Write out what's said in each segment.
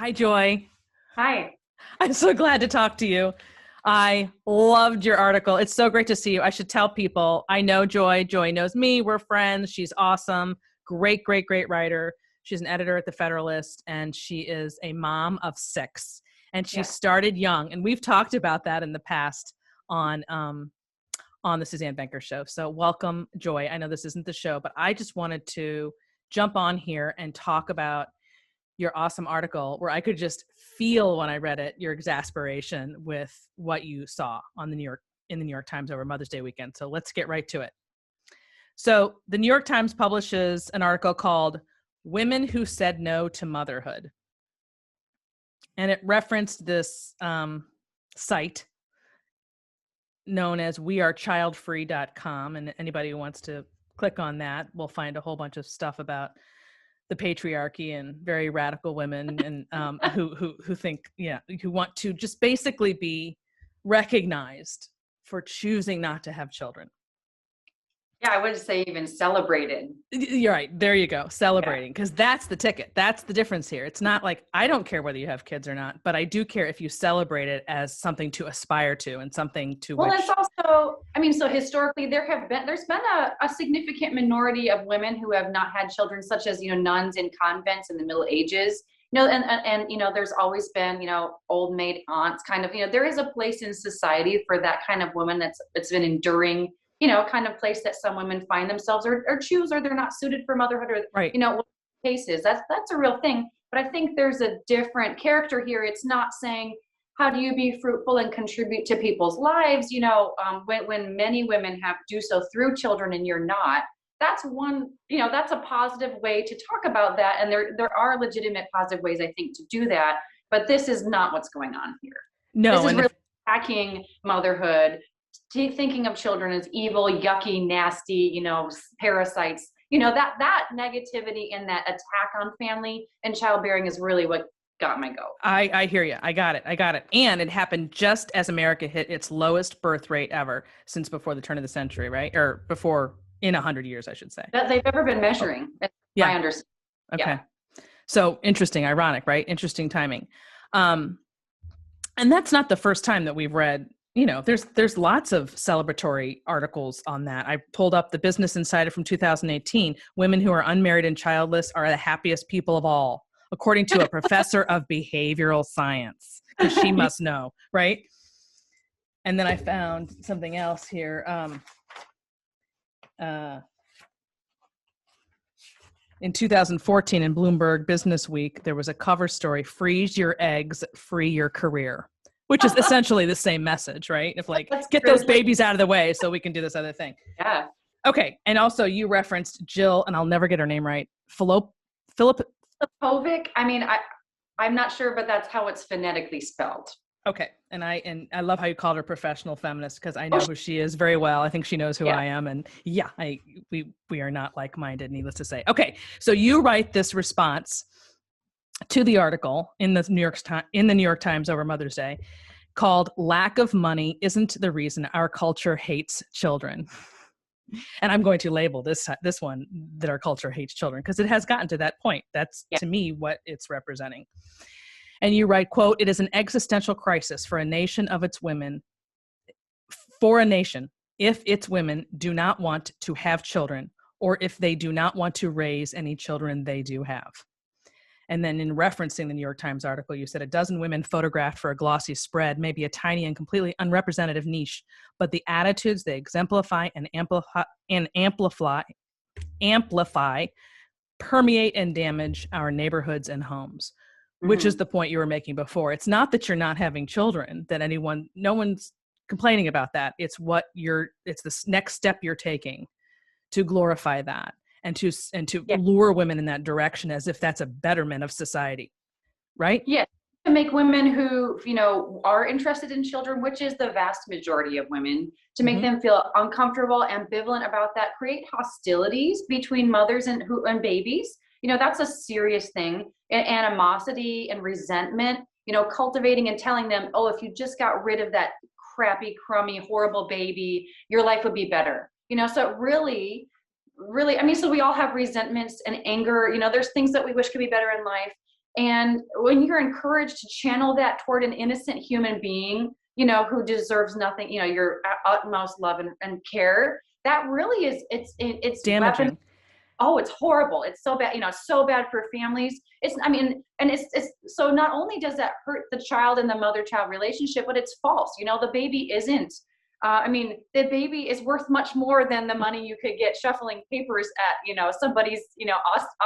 Hi, Joy. Hi. I'm so glad to talk to you. I loved your article. It's so great to see you. I should tell people, I know Joy. Joy knows me. We're friends. She's awesome. Great, great, great writer. She's an editor at the Federalist, and she is a mom of 6. And she started young. And we've talked about that in the past on the Suzanne Venker show. So welcome, Joy. I know this isn't the show, but I just wanted to jump on here and talk about your awesome article, where I could just feel when I read it, your exasperation with what you saw on in the New York Times over Mother's Day weekend. So let's get right to it. So the New York Times publishes an article called "Women Who Said No to Motherhood." And it referenced this site known as 𝗦𝗵𝗵𝗲.com. And anybody who wants to click on that will find a whole bunch of stuff about the patriarchy and very radical women and who think, who want to just basically be recognized for choosing not to have children. Yeah, I would say even celebrated. You're right. There you go. Celebrating. Because that's the ticket. That's the difference here. It's not like, I don't care whether you have kids or not, but I do care if you celebrate it as something to aspire to and something to Well, it's also, so historically there's been a significant minority of women who have not had children, such as, nuns in convents in the Middle Ages. And there's always been, old maid aunts kind of, there is a place in society for that kind of woman it's been enduring, kind of place that some women find themselves or choose, or they're not suited for motherhood, or, right. Cases. That's a real thing. But I think there's a different character here. It's not saying, how do you be fruitful and contribute to people's lives? When many women do so through children and you're not, that's one, that's a positive way to talk about that. And there are legitimate positive ways, I think, to do that. But this is not what's going on here. No. This is really attacking motherhood, thinking of children as evil, yucky, nasty, parasites. That negativity and that attack on family and childbearing is really what got my goat. I hear you. I got it. And it happened just as America hit its lowest birth rate ever since before the turn of the century, right? Or before, in 100 years, I should say. That they've ever been measuring. My understanding. Okay. Yeah. So interesting, ironic, right? Interesting timing. And that's not the first time that we've read, there's lots of celebratory articles on that. I pulled up the Business Insider from 2018. Women who are unmarried and childless are the happiest people of all, according to a professor of behavioral science, because she must know, right? And then I found something else here. In 2014 in Bloomberg Business Week, there was a cover story, "Freeze your eggs, free your career," which is essentially the same message, right? If get those babies out of the way so we can do this other thing. Yeah. Okay. And also you referenced Jill, and I'll never get her name right, 𝗵𝗵𝗶𝗴𝗏. I'm not sure, but that's how it's phonetically spelled. Okay. And I love how you called her professional feminist, because I know who she is very well. I think she knows who I am. And we are not like-minded, needless to say. Okay. So you write this response to the article in the New York Times over Mother's Day called "Lack of Money Isn't the Reason Our Culture Hates Children." And I'm going to label this one that our culture hates children, because it has gotten to that point. That's to me what it's representing. And you write, quote, "It is an existential crisis for a nation if its women do not want to have children, or if they do not want to raise any children they do have." And then in referencing the New York Times article, you said, "A dozen women photographed for a glossy spread may be a tiny and completely unrepresentative niche, but the attitudes they exemplify and amplify permeate and damage our neighborhoods and homes." Which is the point you were making before. It's not that you're not having children, no one's complaining about that. It's it's the next step you're taking to glorify that and to lure women in that direction as if that's a betterment of society, right? Yes, to make women who, are interested in children, which is the vast majority of women, to make them feel uncomfortable, ambivalent about that, create hostilities between mothers and babies. That's a serious thing. Animosity and resentment, cultivating and telling them, oh, if you just got rid of that crappy, crummy, horrible baby, your life would be better. So really, so we all have resentments and anger. There's things that we wish could be better in life. And when you're encouraged to channel that toward an innocent human being, you know, who deserves nothing, you know, your utmost love and care, that really is, it's damaging. Oh, it's horrible. It's so bad, you know, so bad for families. I mean, and it's so not only does that hurt the child and the mother-child relationship, but it's false. You know, the baby isn't, I mean, the baby is worth much more than the money you could get shuffling papers at, you know, somebody's, you know,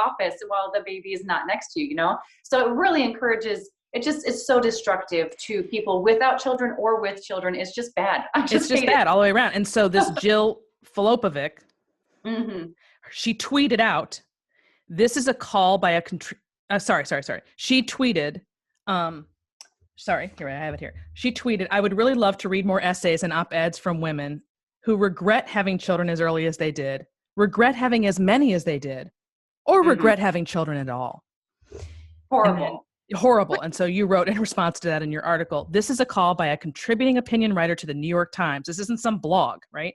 office while the baby is not next to you, you know? So it really encourages, it's so destructive to people without children or with children. It's just bad. It's just bad all the way around. And so this 𝗤𝗶𝗴𝗲, Mm-hmm. she tweeted out, this is a call by a sorry. She tweeted, sorry, here, I have it here. She tweeted, I would really love to read more essays and op-eds from women who regret having children as early as they did, regret having as many as they did, or regret having children at all. Horrible. Horrible. And so you wrote in response to that in your article, this is a call by a contributing opinion writer to the New York Times. This isn't some blog, right?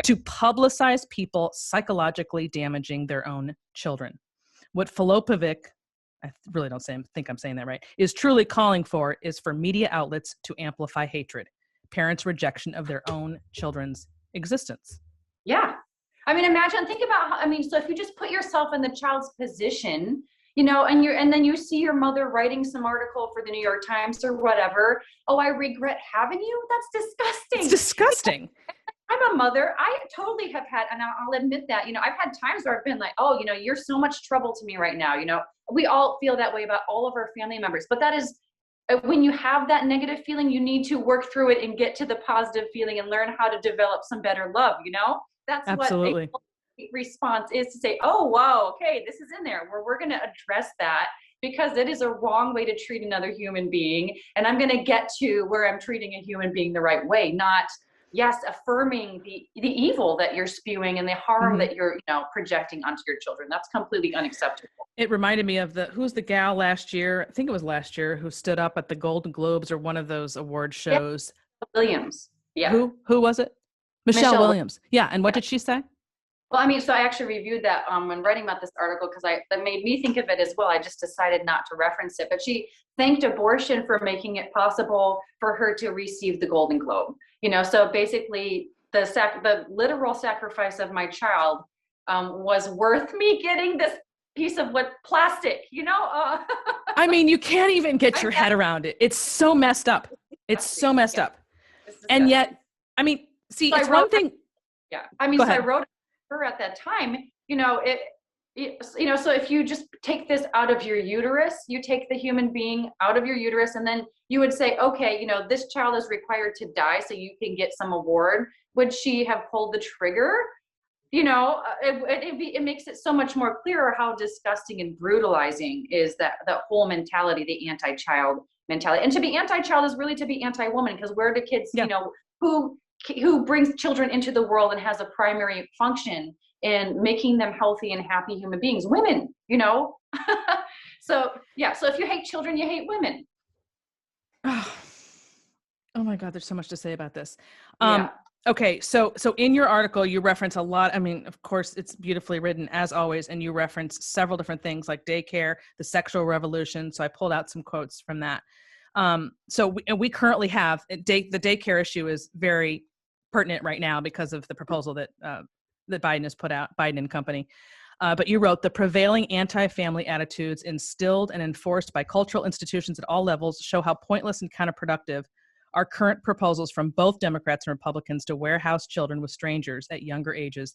To publicize people psychologically damaging their own children. What 𝗤𝗶𝗴𝗲, I really don't think I'm saying that right, is truly calling for is for media outlets to amplify hatred, parents' rejection of their own children's existence. Yeah. I mean, think about how, I mean, so if you just put yourself in the child's position, you know, and then you see your mother writing some article for the New York Times or whatever. Oh, I regret having you. That's disgusting. It's disgusting. I'm a mother. I totally have had, and I'll admit that, you know, I've had times where I've been like, oh, you know, you're so much trouble to me right now. You know, we all feel that way about all of our family members, but that is, when you have that negative feeling, you need to work through it and get to the positive feeling and learn how to develop some better love. You know, that's absolutely what a response is, to say, oh, wow, okay, this is in there where we're going to address that, because it is a wrong way to treat another human being. And I'm going to get to where I'm treating a human being the right way, not, yes, affirming the evil that you're spewing and the harm that you're, you know, projecting onto your children. That's completely unacceptable. It reminded me of who's the gal last year? I think it was last year, who stood up at the Golden Globes or one of those award shows. Williams. Yeah. Who was it? Michelle Williams. Yeah. And what did she say? Well, I mean, so I actually reviewed that when writing about this article, because that made me think of it as well. I just decided not to reference it, but she thanked abortion for making it possible for her to receive the Golden Globe. You know, so basically the literal sacrifice of my child was worth me getting this piece of plastic, you know? I mean, you can't even get your head around it. It's so messed up. It's so messed up. And yet, I mean, see, it's one thing. Yeah. I mean, so I wrote her at that time, you know, you know, so if you just take this out of your uterus, you take the human being out of your uterus, and then you would say, okay, you know, this child is required to die so you can get some award. Would she have pulled the trigger? You know, it makes it so much more clearer how disgusting and brutalizing is that whole mentality, the anti-child mentality. And to be anti-child is really to be anti-woman, because where do kids, you know, who brings children into the world and has a primary function in making them healthy and happy human beings? Women, you know? So, yeah. So if you hate children, you hate women. Oh my God, there's so much to say about this. Okay. So in your article, you reference a lot. I mean, of course, it's beautifully written as always. And you reference several different things like Daycare, the sexual revolution. So I pulled out some quotes from that. So we currently have the Daycare issue is very pertinent right now because of the proposal that Biden has put out, Biden and company. But you wrote, the prevailing anti-family attitudes instilled and enforced by cultural institutions at all levels show how pointless and counterproductive are current proposals from both Democrats and Republicans to warehouse children with strangers at younger ages,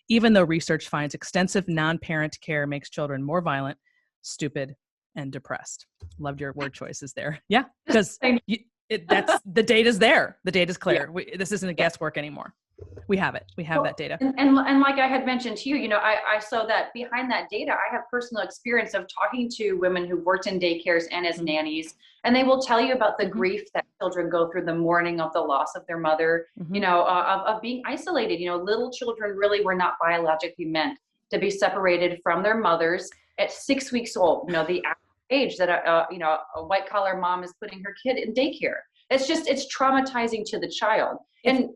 even though research finds extensive non-parent care makes children more violent, stupid, and depressed. Loved your word choices there. Yeah, because that's the data's there. The data's clear. This isn't a guesswork anymore. We have it. We have that data. And like I had mentioned to you, you know, I saw that behind that data, I have personal experience of talking to women who've worked in daycares and as nannies, and they will tell you about the grief that children go through the mourning of the loss of their mother, you know, of being isolated. You know, little children really were not biologically meant to be separated from their mothers at 6 weeks old. You know, the age that you know, a white collar mom is putting her kid in daycare. It's traumatizing to the child. And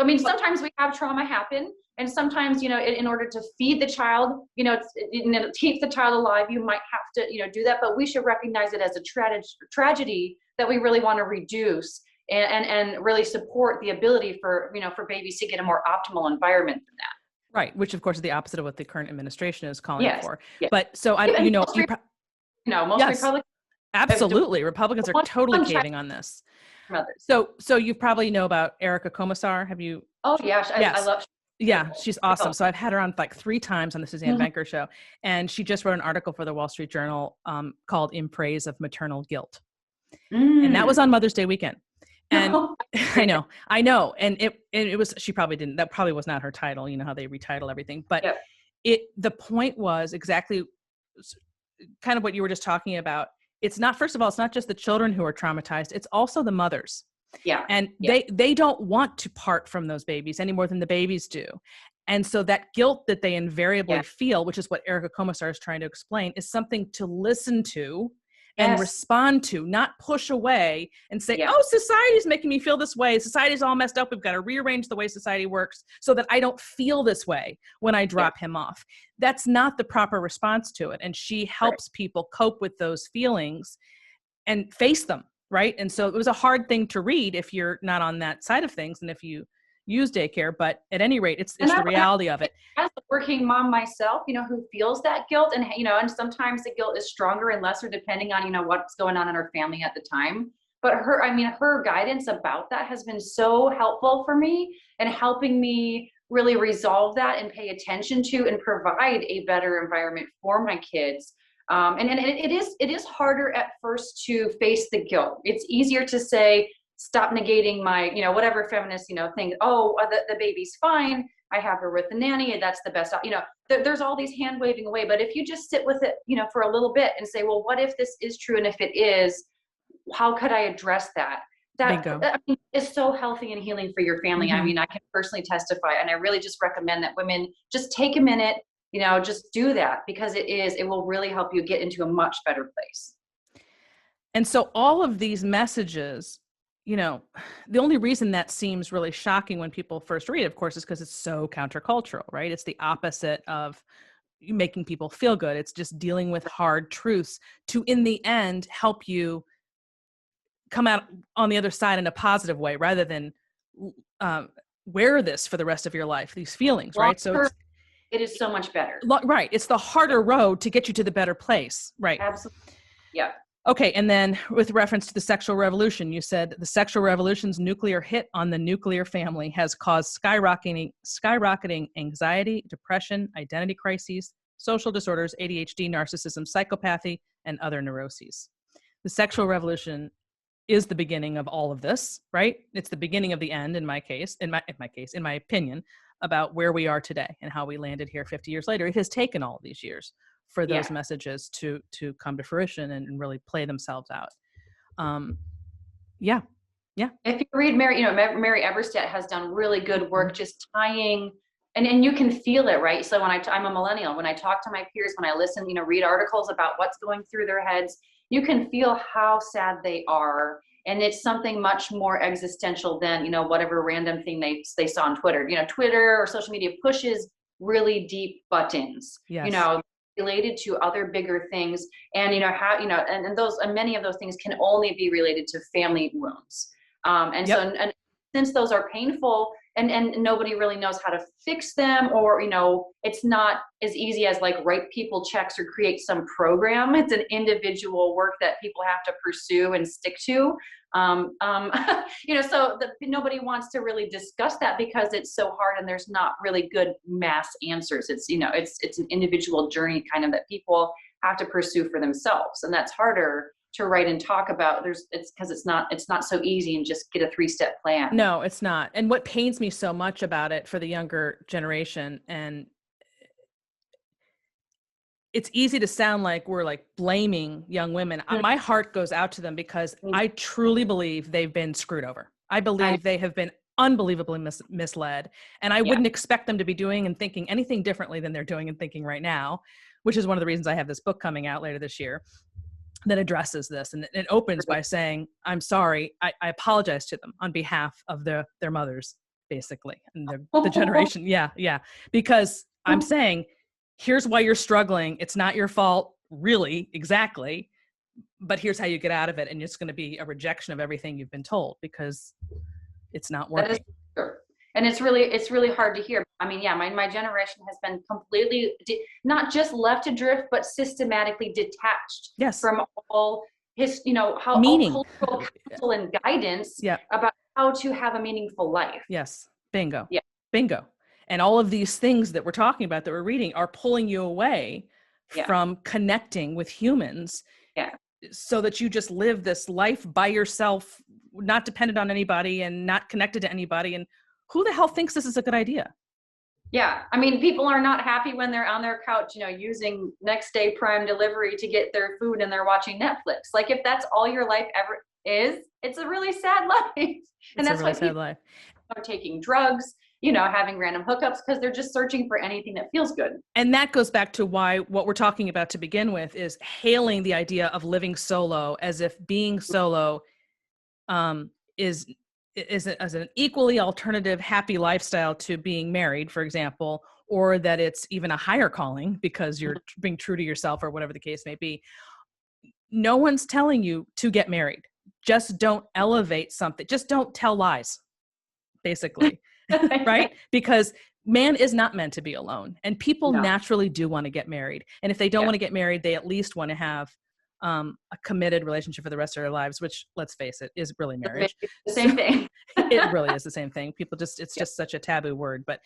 I mean, sometimes we have trauma happen, and sometimes, in order to feed the child, to keep the child alive, you might have to, do that. But we should recognize it as a tragedy that we really want to reduce, and really support the ability for, for babies to get a more optimal environment than that. Right. Which of course is the opposite of what the current administration is calling for. Yes. But so most yes, Republicans. Absolutely. Republicans are totally caving on this. Mothers. So you probably know about 𝗦𝗂𝗃𝗃. Have you? Oh yes. I love. Yeah, she's awesome. So I've had her on like 3 times on the Suzanne Venker show. And she just wrote an article for the Wall Street Journal called In Praise of Maternal Guilt. And that was on Mother's Day weekend. And I know. And it was, she probably didn't, that probably was not her title. You know how they retitle everything, but the point was exactly kind of what you were just talking about. It's not, first of all, it's not just the children who are traumatized. It's also the mothers. Yeah. And they don't want to part from those babies any more than the babies do. And so that guilt that they invariably feel, which is what 𝗦𝗂𝗃𝗃𝗃 is trying to explain, is something to listen to and respond to, not push away and say, oh, society's making me feel this way. Society's all messed up. We've got to rearrange the way society works so that I don't feel this way when I drop him off. That's not the proper response to it. And she helps people cope with those feelings and face them, right? And so it was a hard thing to read if you're not on that side of things and if you use daycare, but at any rate, it's the reality of it. As a working mom myself, who feels that guilt, and and sometimes the guilt is stronger and lesser depending on what's going on in her family at the time. But her guidance about that has been so helpful for me and helping me really resolve that and pay attention to and provide a better environment for my kids. And it is harder at first to face the guilt. It's easier to say, stop negating my, whatever feminist, thing. Oh, the baby's fine. I have her with the nanny. That's the best. There's all these hand waving away. But if you just sit with it, for a little bit and say, well, what if this is true? And if it is, how could I address that? That is so healthy and healing for your family. I can personally testify. And I really just recommend that women just take a minute, just do that, because it will really help you get into a much better place. And so all of these messages, the only reason that seems really shocking when people first read it, of course, is because it's so countercultural, right? It's the opposite of making people feel good. It's just dealing with hard truths to, in the end, help you come out on the other side in a positive way, rather than wear this for the rest of your life, these feelings, right? So it is so much better. Right. It's the harder road to get you to the better place. Right. Absolutely. Yeah. Okay. And then with reference to the sexual revolution, you said the sexual revolution's nuclear hit on the nuclear family has caused skyrocketing anxiety, depression, identity crises, social disorders, ADHD, narcissism, psychopathy, and other neuroses. The sexual revolution is the beginning of all of this, right? It's the beginning of the end in my opinion, about where we are today and how we landed here 50 years later. It has taken all of these years for those messages to come to fruition and really play themselves out. Yeah. If you read Mary Eberstadt has done really good work just tying, and you can feel it, right? So when I'm a millennial, when I talk to my peers, when I listen, read articles about what's going through their heads, you can feel how sad they are. And it's something much more existential than, whatever random thing they saw on Twitter. Twitter or social media pushes really deep buttons, related to other bigger things. And, and many of those things can only be related to family wounds. So since those are painful and nobody really knows how to fix them, or, it's not as easy as like write people checks or create some program. It's an individual work that people have to pursue and stick to. So nobody wants to really discuss that because it's so hard and there's not really good mass answers. It's, it's an individual journey kind of that people have to pursue for themselves. And that's harder to write and talk about. It's because it's not so easy and just get a 3-step plan. No, it's not. And what pains me so much about it for the younger generation, and it's easy to sound like we're like blaming young women. My heart goes out to them because I truly believe they've been screwed over. I believe they have been unbelievably misled. And I wouldn't expect them to be doing and thinking anything differently than they're doing and thinking right now, which is one of the reasons I have this book coming out later this year that addresses this. And it opens by saying, I'm sorry, I apologize to them on behalf of their mothers, basically. And the generation. Yeah. Because I'm saying, here's why you're struggling. It's not your fault, really, exactly. But here's how you get out of it. And it's going to be a rejection of everything you've been told because it's not working. That is true. And it's really hard to hear. I mean, yeah, my generation has been completely, not just left adrift, but systematically detached from all his, how meaning, all cultural counsel and guidance about how to have a meaningful life. Yes. Bingo. Yeah. Bingo. And all of these things that we're talking about, that we're reading, are pulling you away from connecting with humans. Yeah. So that you just live this life by yourself, not dependent on anybody and not connected to anybody. And who the hell thinks this is a good idea? Yeah. I mean, people are not happy when they're on their couch, using next day Prime delivery to get their food and they're watching Netflix. Like, if that's all your life ever is, it's a really sad life. And that's why people are taking drugs, having random hookups, because they're just searching for anything that feels good. And that goes back to why what we're talking about to begin with is hailing the idea of living solo, as if being solo is as an equally alternative, happy lifestyle to being married, for example, or that it's even a higher calling because you're being true to yourself or whatever the case may be. No one's telling you to get married. Just don't elevate something. Just don't tell lies, basically. Right? Because man is not meant to be alone, and people naturally do want to get married. And if they don't want to get married, they at least want to have a committed relationship for the rest of their lives, which, let's face it, is really marriage. The same thing. It really is the same thing. People just, it's just such a taboo word. But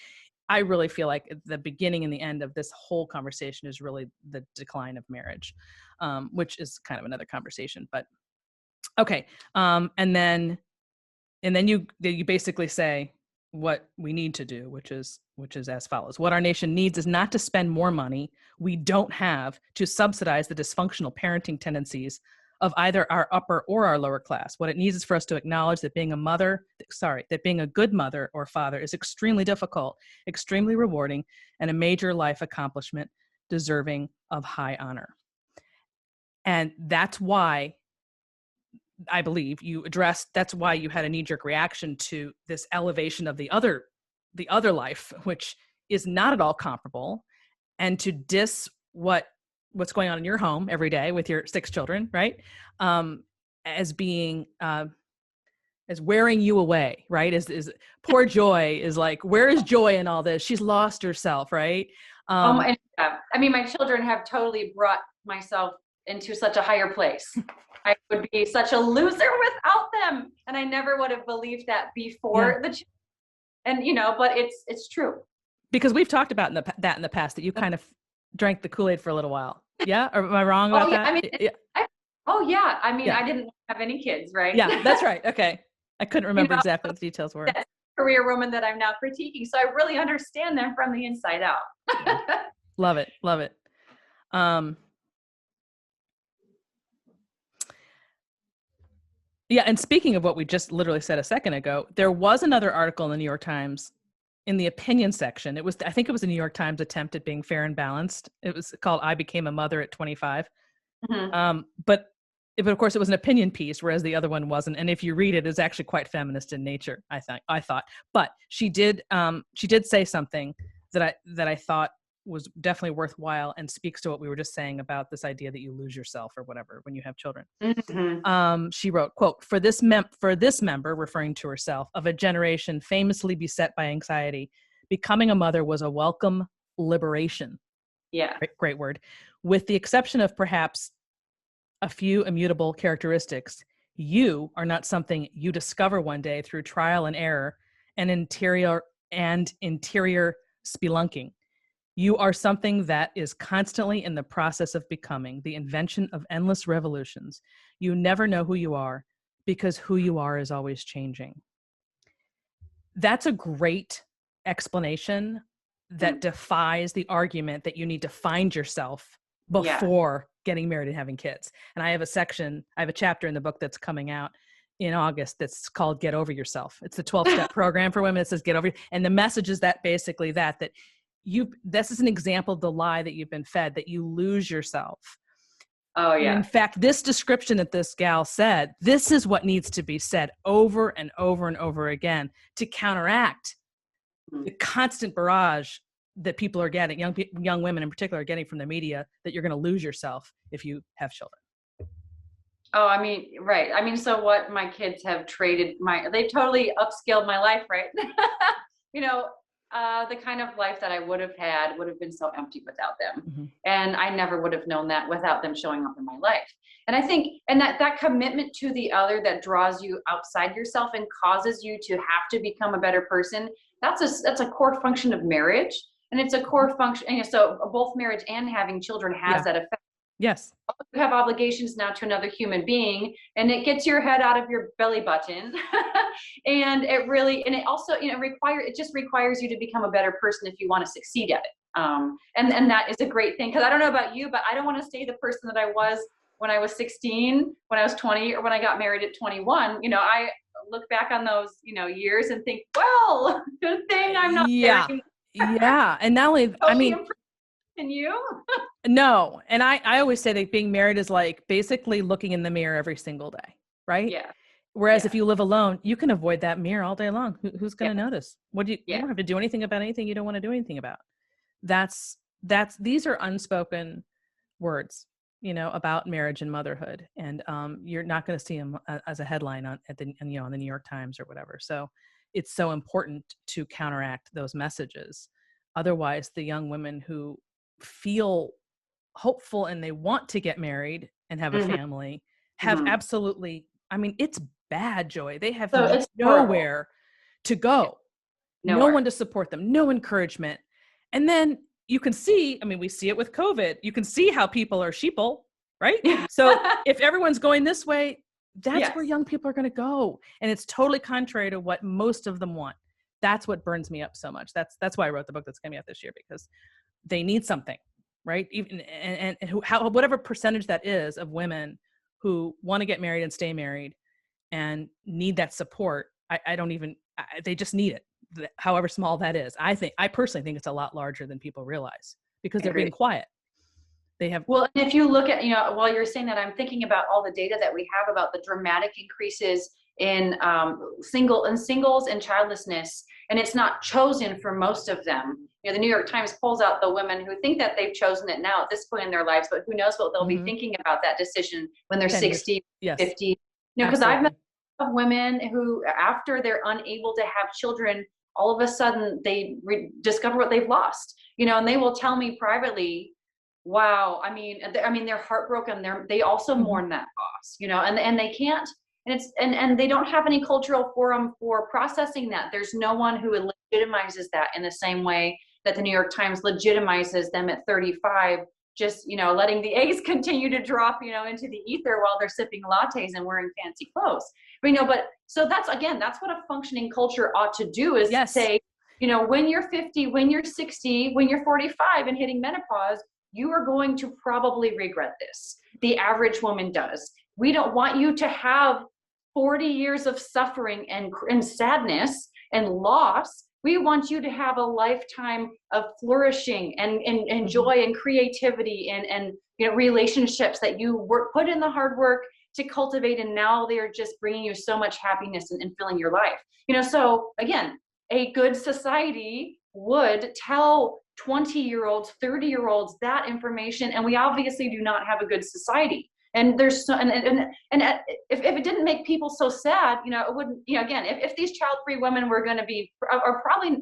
I really feel like the beginning and the end of this whole conversation is really the decline of marriage, which is kind of another conversation. But okay. And then you basically say what we need to do, which is as follows. What our nation needs is not to spend more money we don't have to subsidize the dysfunctional parenting tendencies of either our upper or our lower class. What it needs is for us to acknowledge that being a good mother or father is extremely difficult, extremely rewarding, and a major life accomplishment deserving of high honor. And that's why I believe that's why you had a knee-jerk reaction to this elevation of the other life, which is not at all comparable, and to diss what's going on in your home every day with your 6 children, right? As being, as wearing you away, right? Is poor Joy is like, where is Joy in all this? She's lost herself, right? I mean, my children have totally brought myself into such a higher place. I would be such a loser without them. And I never would have believed that before and but it's true. Because we've talked about that in the past, that you kind of drank the Kool-Aid for a little while. Yeah. Or am I wrong about that? I mean, I didn't have any kids, right? Yeah, that's right. Okay. I couldn't remember exactly what the details were. That's a career woman that I'm now critiquing. So I really understand them from the inside out. Love it. Love it. Yeah, and speaking of what we just literally said a second ago, there was another article in the New York Times in the opinion section. I think it was the New York Times attempt at being fair and balanced. It was called "I Became a Mother at 25." Mm-hmm. But of course, it was an opinion piece, whereas the other one wasn't. And if you read it, it's actually quite feminist in nature, I thought. But she did say something that I thought was definitely worthwhile and speaks to what we were just saying about this idea that you lose yourself or whatever when you have children. Mm-hmm. She wrote, quote, for this member, referring to herself, of a generation famously beset by anxiety, becoming a mother was a welcome liberation. Yeah. Great word. With the exception of perhaps a few immutable characteristics, you are not something you discover one day through trial and error and interior spelunking. You are something that is constantly in the process of becoming, the invention of endless revolutions. You never know who you are because who you are is always changing. That's a great explanation that defies the argument that you need to find yourself before getting married and having kids. And I have a chapter in the book that's coming out in August that's called Get Over Yourself. It's the 12-step program for women that says get over. And the message is that basically that this is an example of the lie that you've been fed, that you lose yourself. Oh, And yeah. in fact, this description that this gal said, this is what needs to be said over and over and over again to counteract the constant barrage that people are getting, young women in particular are getting from the media, that you're going to lose yourself if you have children. Oh, I mean, right. I mean, so what my kids have they've totally upscaled my life, right? You know, the kind of life that I would have had would have been so empty without them. Mm-hmm. And I never would have known that without them showing up in my life. And I think, and that commitment to the other that draws you outside yourself and causes you to have to become a better person, that's a core function of marriage. And it's a core function. And so both marriage and having children has that effect. Yes. You have obligations now to another human being, and it gets your head out of your belly button. And it just requires you to become a better person if you want to succeed at it. And that is a great thing. Cause I don't know about you, but I don't want to stay the person that I was when I was 16, when I was 20, or when I got married at 21. You know, I look back on those, years and think, well, good thing I'm not there anymore. Yeah. And not only, I mean, and you? No. And I always say that being married is like basically looking in the mirror every single day. Right. Yeah. Whereas if you live alone, you can avoid that mirror all day long. Who's going to notice? You don't have to do anything about anything you don't want to do anything about. These are unspoken words, about marriage and motherhood. And you're not going to see them as a headline on the New York Times or whatever. So it's so important to counteract those messages. Otherwise, the young women who feel hopeful and they want to get married and have a family have absolutely, I mean, it's bad, Joy. They have nowhere to go, no one to support them, no encouragement. And then you can see, I mean, we see it with COVID. You can see how people are sheeple, right? So if everyone's going this way, that's where young people are going to go. And it's totally contrary to what most of them want. That's what burns me up so much. That's why I wrote the book that's coming out this year, because they need something, right? Even and whatever percentage that is of women who want to get married and stay married and need that support. They just need it, however small that is. I personally think it's a lot larger than people realize, because they're being quiet. Well, and if you look at, while you're saying that, I'm thinking about all the data that we have about the dramatic increases in singles and childlessness, and it's not chosen for most of them. The New York Times pulls out the women who think that they've chosen it now at this point in their lives, but who knows what they'll be thinking about that decision when they're 60, 50. Because I've met women who, after they're unable to have children, all of a sudden they discover what they've lost, and they will tell me privately, wow, I mean, they're heartbroken. They also mourn that loss, and they can't, and they don't have any cultural forum for processing that. There's no one who legitimizes that in the same way that the New York Times legitimizes them at 35, just, letting the eggs continue to drop, into the ether while they're sipping lattes and wearing fancy clothes. But so that's what a functioning culture ought to do, is say, when you're 50, when you're 60, when you're 45 and hitting menopause, you are going to probably regret this. The average woman does. We don't want you to have 40 years of suffering and sadness and loss. We want you to have a lifetime of flourishing and joy and creativity and relationships that you put in the hard work to cultivate, and now they're just bringing you so much happiness and filling your life. So again, a good society would tell 20-year-olds, 30-year-olds that information, and we obviously do not have a good society. And there's and if it didn't make people so sad, it wouldn't. Again, if these child-free women were going to be, or probably,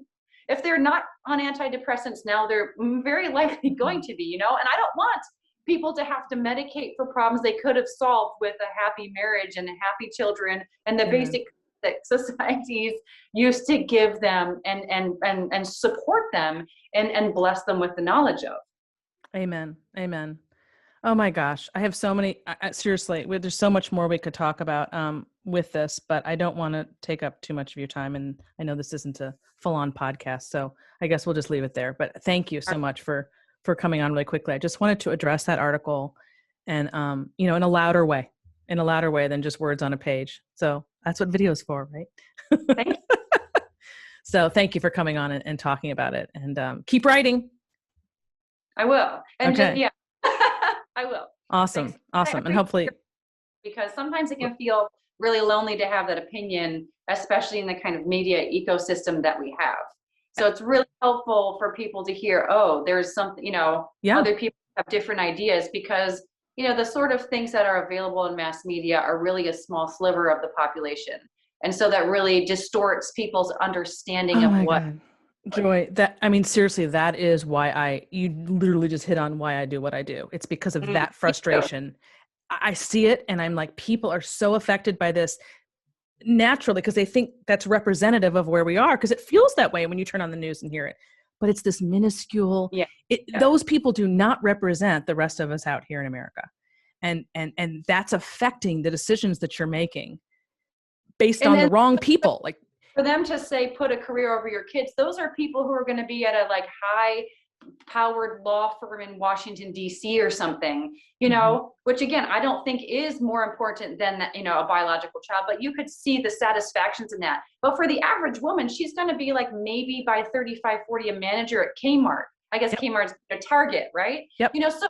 if they're not on antidepressants now, they're very likely going to be. And I don't want people to have to medicate for problems they could have solved with a happy marriage and happy children and the basic that societies used to give them and support them and bless them with the knowledge of. Amen. Oh my gosh. I have so many, seriously, there's so much more we could talk about with this, but I don't want to take up too much of your time. And I know this isn't a full-on podcast, so I guess we'll just leave it there. But thank you so much for coming on really quickly. I just wanted to address that article and, in a louder way than just words on a page. So that's what video is for, right? Thank you. So thank you for coming on and talking about it, and keep writing. I will. And okay. I will. Awesome. Thanks. Awesome. And hopefully, because sometimes it can feel really lonely to have that opinion, especially in the kind of media ecosystem that we have. So it's really helpful for people to hear, oh, there's something, other people have different ideas, because, the sort of things that are available in mass media are really a small sliver of the population. And so that really distorts people's understanding of what. God. Joy, seriously, that is why you literally just hit on why I do what I do. It's because of that frustration. I see it, and I'm like, people are so affected by this naturally because they think that's representative of where we are, because it feels that way when you turn on the news and hear it. But it's this minuscule, those people do not represent the rest of us out here in America. And that's affecting the decisions that you're making based on the wrong people. Like, for them to say, put a career over your kids, those are people who are going to be at a high powered law firm in Washington, D.C. or something, which again, I don't think is more important than, a biological child, but you could see the satisfactions in that. But for the average woman, she's going to be maybe by 35, 40, a manager at Kmart. I guess Kmart's a Target, right? Yep. So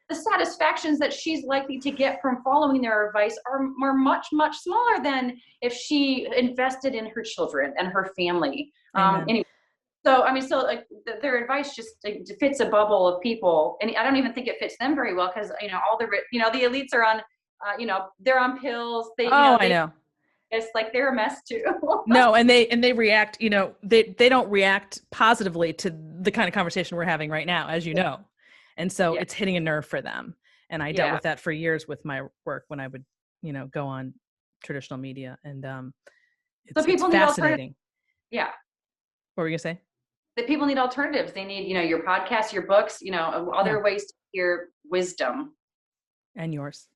the satisfactions that she's likely to get from following their advice are much, much smaller than if she invested in her children and her family. Anyway. So, their advice just fits a bubble of people. And I don't even think it fits them very well because, all the elites are on, they're on pills. I know. It's they're a mess too. No, and they react, they don't react positively to the kind of conversation we're having right now, as you know. And so it's hitting a nerve for them. And I dealt with that for years with my work when I would, go on traditional media. And it's fascinating. Yeah. What were you going to say? That people need alternatives. They need, your podcasts, your books, other ways to hear wisdom. And yours.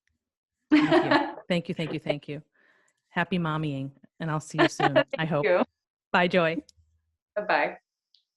Thank you. Thank you. Thank you. Thank you. Happy mommying. And I'll see you soon. I hope. You. Bye, Joy. Bye-bye.